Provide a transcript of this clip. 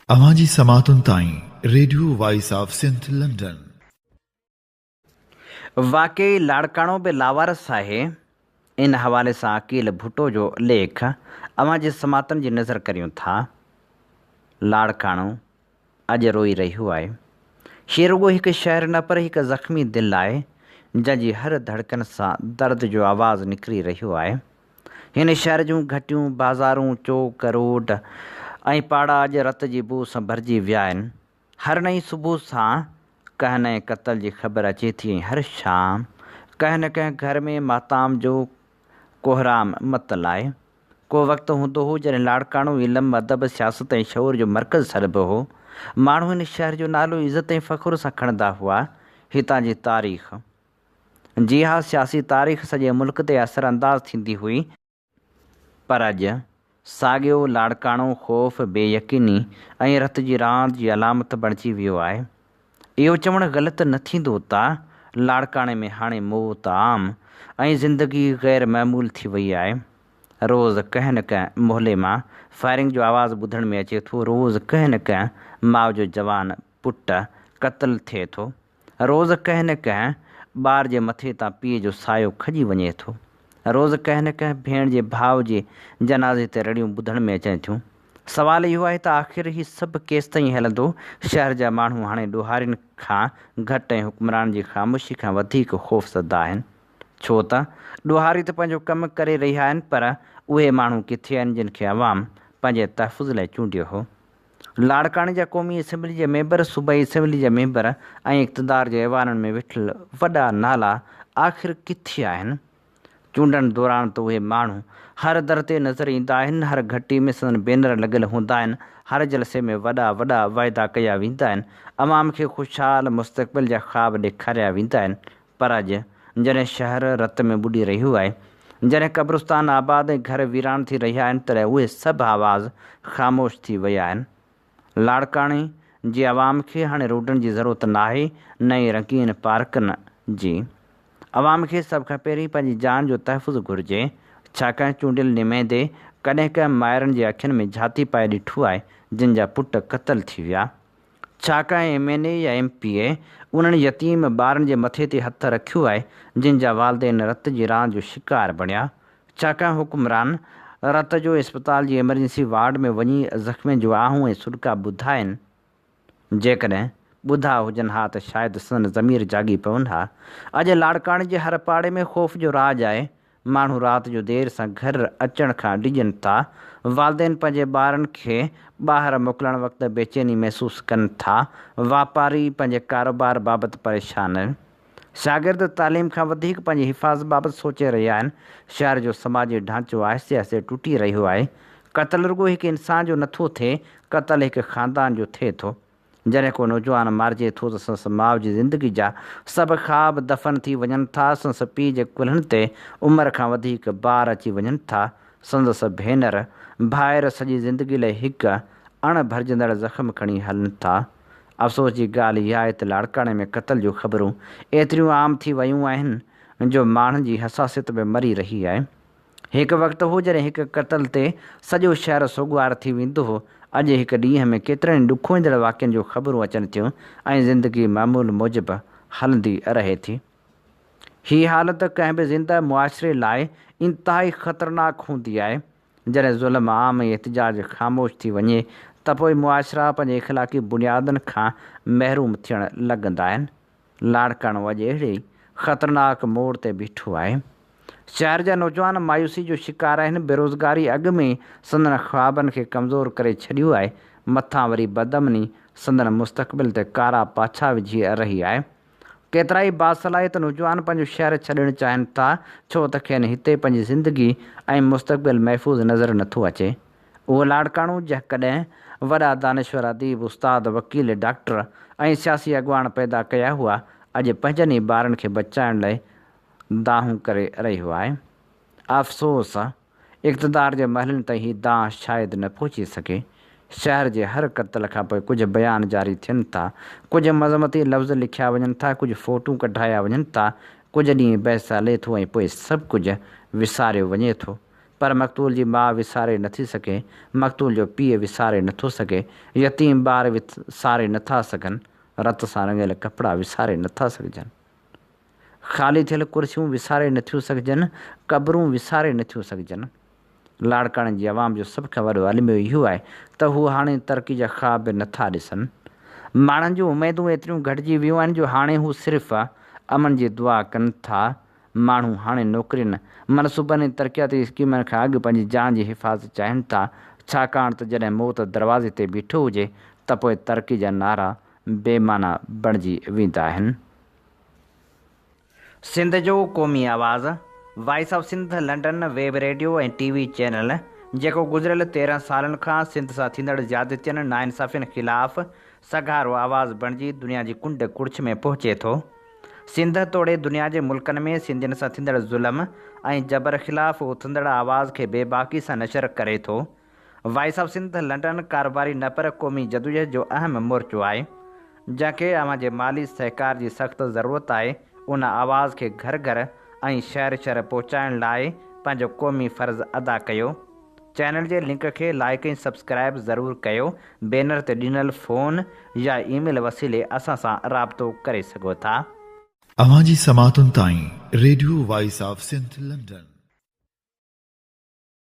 अवांजी समातुन ताईं radio voice of Sindh London. वाकई लाड़काणो बि लावारस आहे। इन हवाले सां अकील भुट्टो जो लेख अवां जे समातनि जी नज़र करियूं था। लाड़काणो अॼु रोई रहियो आहे। हीअ रुॻो हिकु शहर न पर हिकु ज़ख़्मी दिलि आहे जंहिंजी हर धड़कन सां दर्द जो आवाज़ु निकिरी रहियो आहे। हिन शहर जूं घटियूं बाज़ारूं चौक रोड ऐं पाड़ा अॼु रत जी बू सां भरिजी विया आहिनि। हर नई सुबुह सां कंहिं नए क़तल जी ख़बर अचे थी ऐं हर शाम कंहिं न कंहिं घर में माताम जो कोहराम मतल आहे। को वक़्तु हूंदो हो जॾहिं लाड़काणो इल्म अदब सियासत ऐं शऊर जो मर्कज़ सॾिबो हो। माण्हू हिन शहर जो नालो इज़त ऐं फ़ख़ुर सां खणंदा हुआ। हितां जी तारीख़, जी हा, सियासी तारीख़ सॼे मुल्क ते असरअंदाज़ थींदी हुई, पर अॼु साॻियो लाड़काणो ख़ौफ़, बेयकीनी ऐं रत जी रांदि जी अलामत बणिजी वियो आहे। इहो चवणु ग़लति न थींदो त लाड़काणे में हाणे मौत आम ऐं ज़िंदगी ग़ैर महमूल थी वई आहे। रोज़ु कंहिं न कंहिं मोहल्ले मां फायरिंग जो आवाज़ु ॿुधण में अचे थो। रोज़ु कंहिं न कंहिं माउ जो जवान पुटु क़तल थिए थो। रोज़ु कंहिं न कंहिं ॿार जे मथे तां पीउ जो सायो खॼी वञे थो। रोज़ु कंहिं न कंहिं भेण जे भाउ जे जनाज़े ते रड़ियूं ॿुधण में अचनि थियूं। सवालु इहो आहे त आख़िर ही सभु केसि ताईं हलंदो? शहर जा माण्हू हाणे ॾोहारियुनि खां घटि ऐं हुक्मरान जी ख़ामोशी खां वधीक ख़ौफ़ज़दा आहिनि। छो त ॾोहारी त पंहिंजो कमु करे रहिया आहिनि, पर उहे माण्हू किथे आहिनि जिन खे अवाम पंहिंजे तहफ़ुज़ लाइ चूंडियो हो। लाड़काणे जा क़ौमी असेंबली जा मेंबर, सूबाई असेंबली जा मेंबर ऐं इक़्तिदार जे ऐवाननि में वेठल वॾा नाला आख़िर किथे आहिनि? चूंडनि दौरान त उहे माण्हू हर दर ते नज़र ईंदा आहिनि। हर घटी में संदन बैनर लॻल हूंदा आहिनि। हर जलसे में वॾा वॾा वाइदा कया वेंदा आहिनि। अवाम खे ख़ुशहाल मुस्तक़बिल जा ख़्वाब ॾेखारिया वेंदा आहिनि। पर अॼु जॾहिं शहर रत में ॿुॾी रहियो आहे, जॾहिं क़ब्रिस्तान आबाद ऐं घर वीरान थी रहिया आहिनि, तॾहिं उहे सभु आवाज़ ख़ामोश थी विया आहिनि। लाड़काणे जी अवाम खे हाणे रोडनि जी ज़रूरत नाहे, न ई रंगीन पार्कनि जी। अवाम खे सभ खां पहिरीं पंहिंजी जान जो तहफ़ुज़ घुरिजे, छाकाणि चूंडियल नुमाइंदे कॾहिं कंहिं माइरनि जे अखियुनि में झाती पाए ॾिठो आहे जिन जा पुट क़तल थी विया? छाकाणि MNA या MPA उन्हनि यतीम ॿारनि जे मथे ते हथु रखियो आहे जिन जा वालदेन रत जी रांदि जो शिकार बणिया? छाकाणि हुक्मरान रत जो इस्पताल जी एमरजेंसी वार्ड में वञी ज़ख़्मियुनि जो आंहूं ऐं सुॾका ॿुधाइनि? जेकॾहिं ॿुधा हुजनि हा त शायदि संदन ज़मीर जाॻी पवनि हा। अॼु लाड़काणे जे हर पाड़े में ख़ौफ़ जो राज आहे। माण्हू राति जो देरि सां घर अचण खां डिॼनि था। वालदेन पंहिंजे ॿारनि खे ॿाहिरि मोकिलण वक़्तु बेचैनी महसूसु कनि था। वापारी पंहिंजे कारोबार बाबति परेशान आहिनि। शागिर्द तालीम खां वधीक पंहिंजी हिफ़ाज़त बाबति सोचे रहिया आहिनि। शहर जो समाजी ढांचो आहिस्ते आहिस्ते टुटी रहियो आहे। क़तल रुॻो हिकु इंसान जो नथो थिए, क़तल हिकु ख़ानदान जो थिए थो। जॾहिं को नौजवान मारिजे थो त संस माउ जी ज़िंदगी जा सभु ख़्वाब दफ़न थी वञनि था। संस पीउ जे कुल्हनि ते उमिरि खां वधीक ॿार अची वञनि था। संदसि भेनर भाइर सॼी ज़िंदगी लाइ हिकु अणभरिजंदड़ ज़ख़्म खणी हलनि था। अफ़सोस जी ॻाल्हि इहा आहे त लाड़काणे में क़तल जूं ख़बरूं एतिरियूं आम थी वियूं आहिनि जो माण्हुनि जी हसासियत में मरी रही आहे। हिकु वक़्तु हो जॾहिं हिकु क़तल ते सॼो शहर सोगवार थी वेंदो हो। अॼु हिकु ॾींहं में केतिरनि ॾुखोईंदड़ वाक़िअनि जूं ख़बरूं अचनि थियूं ऐं ज़िंदगी मामूल मूजिबि हलंदी रहे थी। हीअ हालत कंहिं बि ज़िंदा मुआशिरे लाइ इंतिहाई ख़तरनाक हूंदी आहे। जॾहिं ज़ुल्म आम ऐं एहतिजाज ख़ामोश थी वञे त पोइ मुआशिरा पंहिंजे इख़लाक़ी बुनियादनि खां महरूम थियण लॻंदा आहिनि। लाड़काणो अॼु अहिड़े ई ख़तरनाक मोड़ ते बीठो आहे। शहर जा नौजवान मायूसी जो शिकार आहिनि। बेरोज़गारी अॻु में संदन ख़्वाबनि खे कमज़ोर करे छॾियो आहे। मथां वरी बदअमनी संदन मुस्तक़बिल ते कारा पाछा विझी रही आहे। केतिरा ई बासलाहियत नौजवान पंहिंजो शहर छॾणु चाहिनि था, छो त खेनि हिते पंहिंजी ज़िंदगी ऐं मुस्तक़बिल महफ़ूज़ नज़र नथो अचे। उहो लाड़काणो जंहिं कॾहिं वॾा दानिश्वर, अदीब, उस्ताद, वकील, डॉक्टर ऐं सियासी अॻवान पैदा कया हुआ, अॼु पंहिंजनि ई ॿारनि खे बचाइण लाइ दाहूं करे रहियो आहे। अफ़सोस इक़्तिदार जे महलनि ताईं हीउ दांह शायदि न पहुची सघे। शहर जे हर क़तल खां पोइ कुझु बयान जारी थियनि था, कुझु मज़मती लफ़्ज़ लिखिया वञनि था, कुझु फ़ोटूं कढाया वञनि था, कुझु ॾींहं बहस हले थो ऐं पोइ सभु कुझु विसारियो वञे थो। पर मक़तूल जी माउ विसारे नथी सघे, मक़तूल जो पीउ विसारे नथो सघे, यतीम ॿार विसारे नथा सघनि, रत सां रंगियल कपिड़ा विसारे नथा सघजनि, ख़ाली थियल कुर्सियूं विसारे नथियूं सघजनि, क़बरूं विसारे नथियूं सघजनि। लाड़काणे जी आवाम जो सभ खां वॾो अलमियो इहो आहे त हू हाणे तरक़ी जा ख़्वाब नथा ॾिसनि। माण्हुनि जूं उमेदूं एतिरियूं घटिजी वियूं आहिनि जो हाणे हू सिर्फ़ु अमन जी दुआ कनि था। माण्हू हाणे नौकरियुनि, मनसूबनि ऐं तरक़ियाती स्कीमनि खां अॻु पंहिंजी जान जी हिफ़ाज़त चाहिनि था, छाकाणि त जॾहिं मौत दरवाज़े ते बीठो हुजे त पोइ तरक़ी जा नारा बेमाना बणिजी वेंदा आहिनि। सिंध जो क़ौमी आवाज़ voice of Sindh London web radio ऐं TV चैनल जेको गुज़िरियल 13 सालनि खां सिंध सां थींदड़ ज़्यादतियुनि नाइंसाफ़ियुनि ख़िलाफ़ सगारो आवाज़ बणिजी दुनिया जी कुंड कुड़िछ में पहुचे थो। सिंध तोड़े दुनिया जे मुल्कनि में सिंधियुनि सां थींदड़ ज़ुल्म ऐं जबर ख़िलाफ़ उथंदड़ आवाज़ खे बेबाकी सां नशर करे थो। वॉइस ऑफ सिंध लंडन कारोबारी न पर क़ौमी जदोजहद जो अहम मोर्चो आहे, जंहिंखे अवां जे माली सहकार जी सख़्तु ज़रूरत आहे। उन आवाज़ खे घर घर ऐं शहर शहर पहुचाइण लाइ पंहिंजो क़ौमी फ़र्ज़ु अदा कयो। चैनल जे लिंक खे लाइक ऐं सब्सक्राइब ज़रूरु कयो। बैनर ते ॾिनल फ़ोन या ईमेल वसीले असां सां राबितो करे सघो था। अवां जी समातुनि ताईं radio voice of Sindh London.